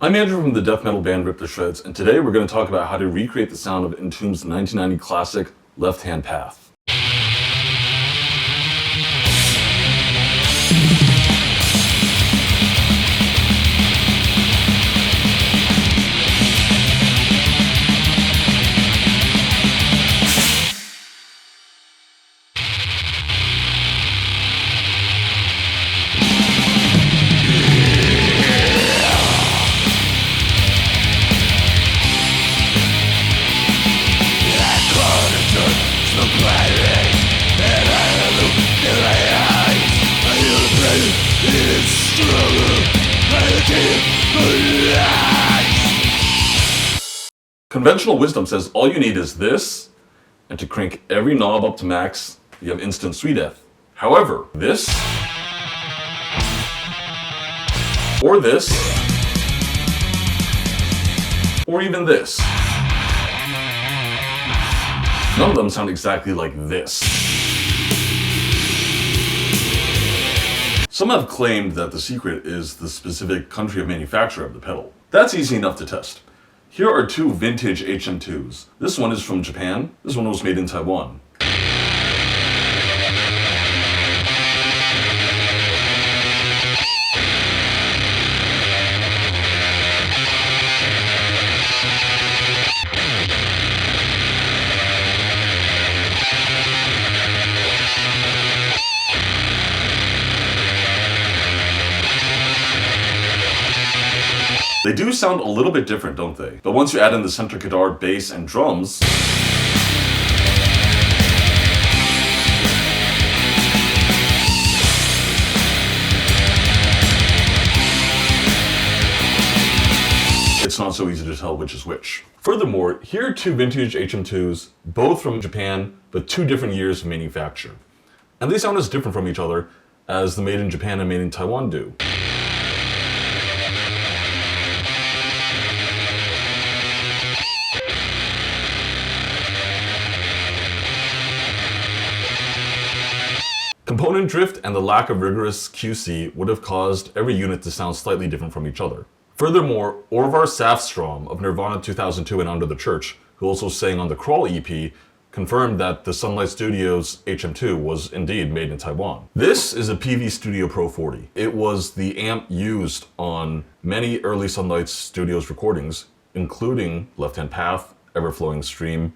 I'm Andrew from the death metal band Rip the Shreds, and today we're going to talk about how to recreate the sound of Entombed's 1990 classic, Left Hand Path. Conventional wisdom says all you need is this, and to crank every knob up to max, you have instant Swedeath. However, this, or this, or even this, none of them sound exactly like this. Some have claimed that the secret is the specific country of manufacture of the pedal. That's easy enough to test. Here are two vintage HM2s. This one is from Japan, this one was made in Taiwan. They do sound a little bit different, don't they? But once you add in the center guitar, bass, and drums, it's not so easy to tell which is which. Furthermore, here are two vintage HM2s, both from Japan, but two different years of manufacture. And they sound as different from each other as the made in Japan and made in Taiwan do. Component drift and the lack of rigorous QC would have caused every unit to sound slightly different from each other. Furthermore, Orvar Safstrom of Nirvana 2002 and Under the Church, who also sang on the Crawl EP, confirmed that the Sunlight Studios HM2 was indeed made in Taiwan. This is a Peavey Studio Pro 40. It was the amp used on many early Sunlight Studios recordings, including Left Hand Path, Everflowing Stream,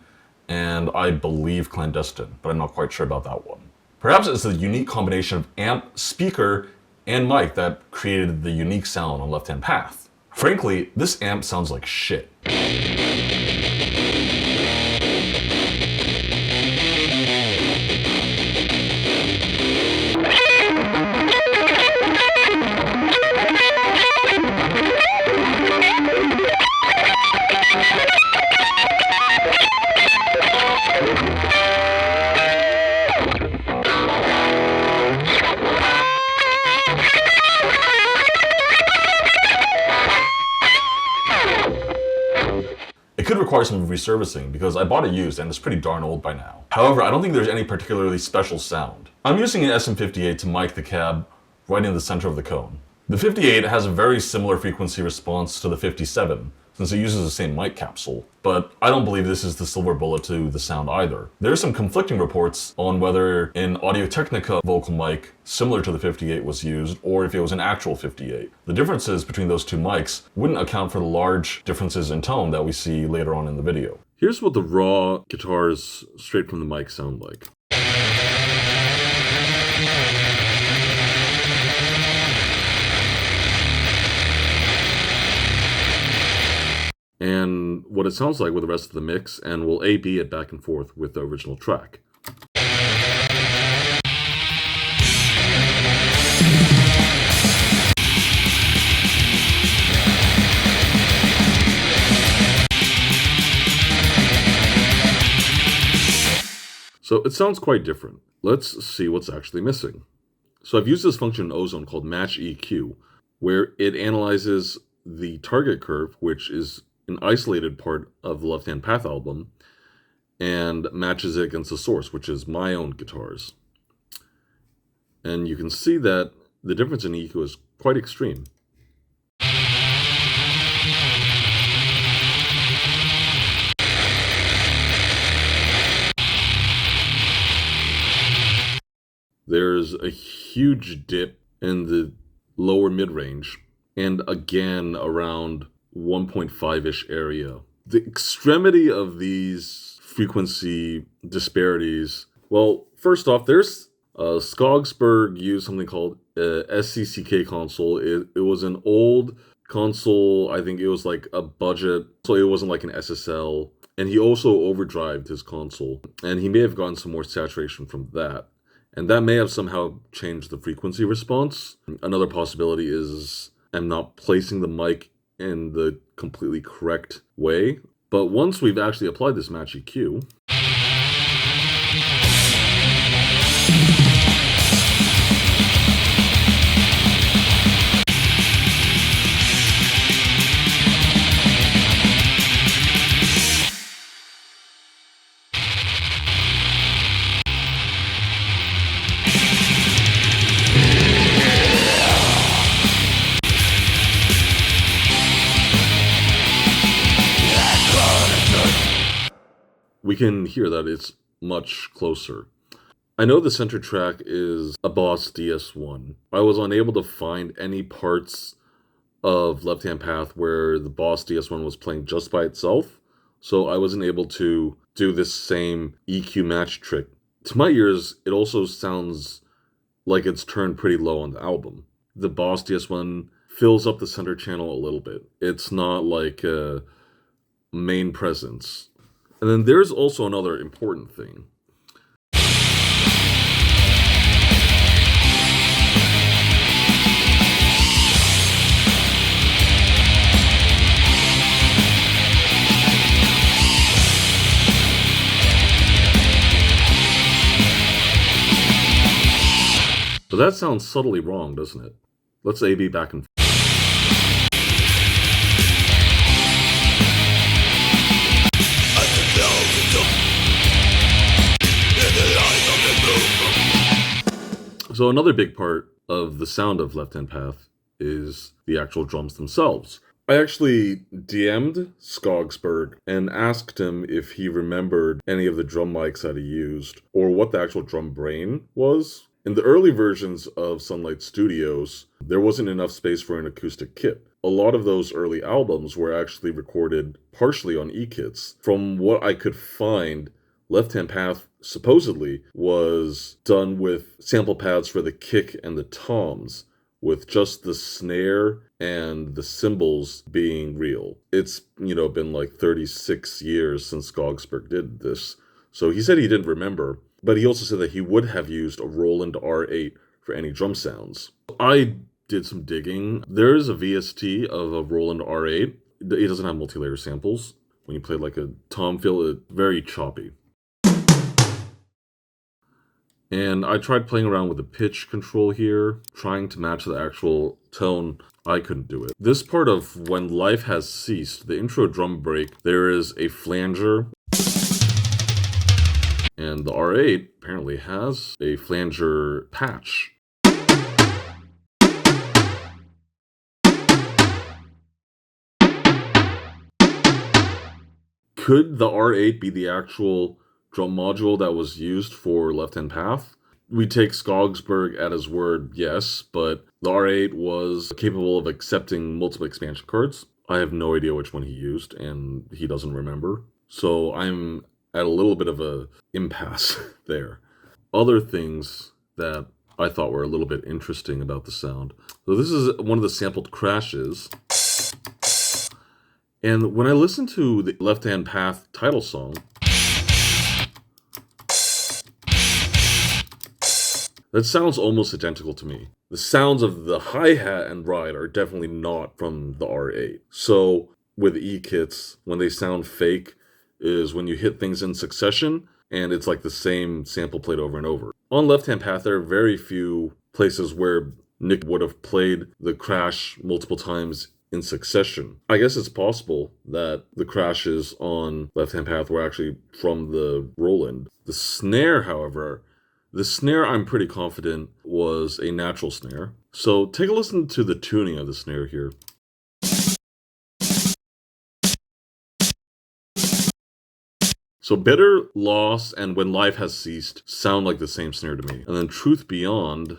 and I believe Clandestine, but I'm not quite sure about that one. Perhaps it's the unique combination of amp, speaker, and mic that created the unique sound on Left Hand Path. Frankly, this amp sounds like shit. It could require some resurfacing because I bought it used and it's pretty darn old by now. However, I don't think there's any particularly special sound. I'm using an SM58 to mic the cab right in the center of the cone. The 58 has a very similar frequency response to the 57, since it uses the same mic capsule, but I don't believe this is the silver bullet to the sound either. There are some conflicting reports on whether an Audio-Technica vocal mic similar to the 58 was used, or if it was an actual 58. The differences between those two mics wouldn't account for the large differences in tone that we see later on in the video. Here's what the raw guitars straight from the mic sound like. And what it sounds like with the rest of the mix, and we'll A-B it back and forth with the original track. So it sounds quite different. Let's see what's actually missing. So I've used this function in Ozone called Match EQ, where it analyzes the target curve, which is an isolated part of the Left Hand Path album, and matches it against the source, which is my own guitars. And you can see that the difference in EQ is quite extreme. there's a huge dip in the lower mid-range, and again around 1.5-ish area. The extremity of these frequency disparities, well, first off, there's Skogsberg used something called SCCK console. It was an old console. I think it was like a budget, so it wasn't like an SSL. And he also overdrived his console, and he may have gotten some more saturation from that. And that may have somehow changed the frequency response. Another possibility is I'm not placing the mic in the completely correct way. But once we've actually applied this match EQ, we can hear that it's much closer. I know the center track is a Boss DS1. I was unable to find any parts of Left Hand Path where the Boss DS1 was playing just by itself, so I wasn't able to do this same EQ match trick. To my ears, it also sounds like it's turned pretty low on the album. The Boss DS1 fills up the center channel a little bit. It's not like a main presence. And then there's also another important thing. But that sounds subtly wrong, doesn't it? Let's A-B back and forth. So another big part of the sound of Left Hand Path is the actual drums themselves. I actually DM'd Skogsberg and asked him if he remembered any of the drum mics that he used, or what the actual drum brain was. In the early versions of Sunlight Studios, there wasn't enough space for an acoustic kit. A lot of those early albums were actually recorded partially on E-kits. From what I could find, Left Hand Path supposedly was done with sample pads for the kick and the toms, with just the snare and the cymbals being real. It's, been like 36 years since Skogsberg did this. So he said he didn't remember, but he also said that he would have used a Roland R8 for any drum sounds. I did some digging. There is a VST of a Roland R8. It doesn't have multi-layer samples. When you play like a tom fill, it's very choppy. And I tried playing around with the pitch control here, trying to match the actual tone. I couldn't do it. This part of When Life Has Ceased, the intro drum break, there is a flanger. And the R8 apparently has a flanger patch. Could the R8 be the actual drum module that was used for Left Hand Path? We take Skogsberg at his word, yes, but the R8 was capable of accepting multiple expansion cards. I have no idea which one he used, and he doesn't remember. So I'm at a little bit of a impasse there. Other things that I thought were a little bit interesting about the sound. So this is one of the sampled crashes. And when I listen to the Left Hand Path title song, that sounds almost identical to me. The sounds of the hi-hat and ride are definitely not from the R8. So with E-kits, when they sound fake, is when you hit things in succession, and it's like the same sample played over and over. On Left Hand Path, there are very few places where Nick would have played the crash multiple times in succession. I guess it's possible that the crashes on Left Hand Path were actually from the Roland. The snare, however, I'm pretty confident was a natural snare. So take a listen to the tuning of the snare here. So Bitter, Loss, and When Life Has Ceased sound like the same snare to me. And then Truth Beyond.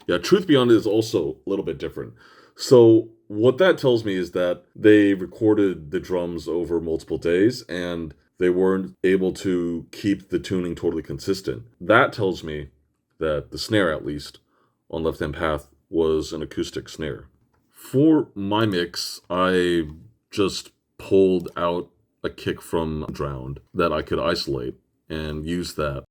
Yeah, Truth Beyond is also a little bit different. So what that tells me is that they recorded the drums over multiple days and they weren't able to keep the tuning totally consistent. That tells me that the snare, at least, on Left Hand Path was an acoustic snare. For my mix, I just pulled out a kick from Drowned that I could isolate and use that.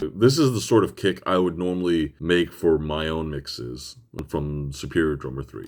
This is the sort of kick I would normally make for my own mixes from Superior Drummer 3.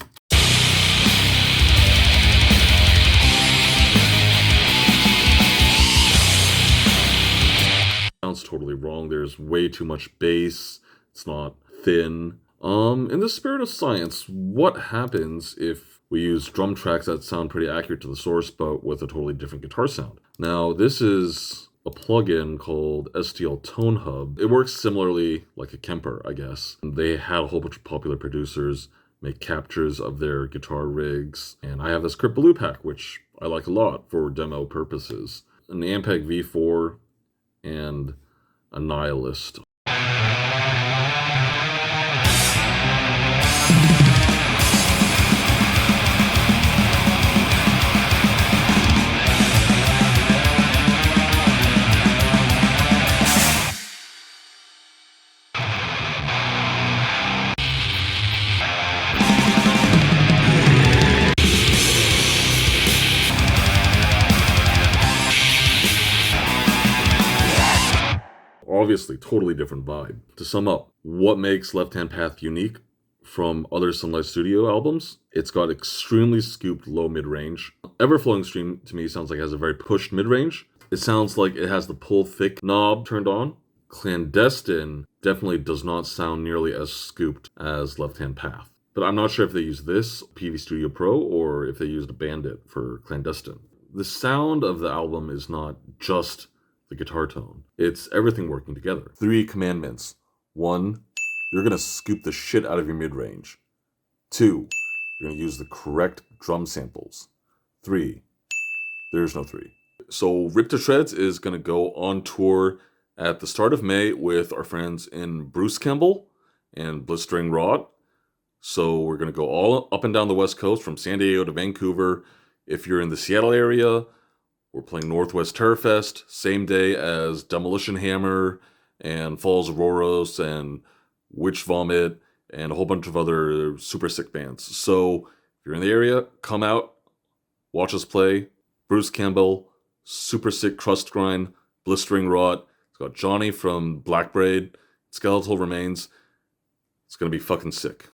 Sounds totally wrong. There's way too much bass. It's not thin. In the spirit of science, what happens if we use drum tracks that sound pretty accurate to the source, but with a totally different guitar sound? Now, this is a plugin called STL Tone Hub. It works similarly like a Kemper, I guess. They had a whole bunch of popular producers make captures of their guitar rigs, and I have this Crypt Blue pack, which I like a lot for demo purposes. An Ampeg V4 and a Nihilist. Obviously, totally different vibe. To sum up, what makes Left Hand Path unique from other Sunlight Studio albums? It's got extremely scooped low mid-range. Everflowing Stream to me sounds like it has a very pushed mid-range. It sounds like it has the pull thick knob turned on. Clandestine definitely does not sound nearly as scooped as Left Hand Path. But I'm not sure if they use this Peavey Studio Pro or if they used a Bandit for Clandestine. The sound of the album is not just the guitar tone. It's everything working together. 3 commandments. 1, you're gonna scoop the shit out of your mid-range. 2, you're gonna use the correct drum samples. 3, there's no 3. So Rip to Shreds is gonna go on tour at the start of May with our friends in Bruce Campbell and Blistering Rod. So we're gonna go all up and down the West Coast from San Diego to Vancouver. If you're in the Seattle area, we're playing Northwest Terror Fest, same day as Demolition Hammer and Falls Auroros and Witch Vomit and a whole bunch of other super sick bands. So if you're in the area, come out, watch us play. Bruce Campbell, super sick crust grind, Blistering Rot. It's got Johnny from Black Braid, Skeletal Remains. It's gonna be fucking sick.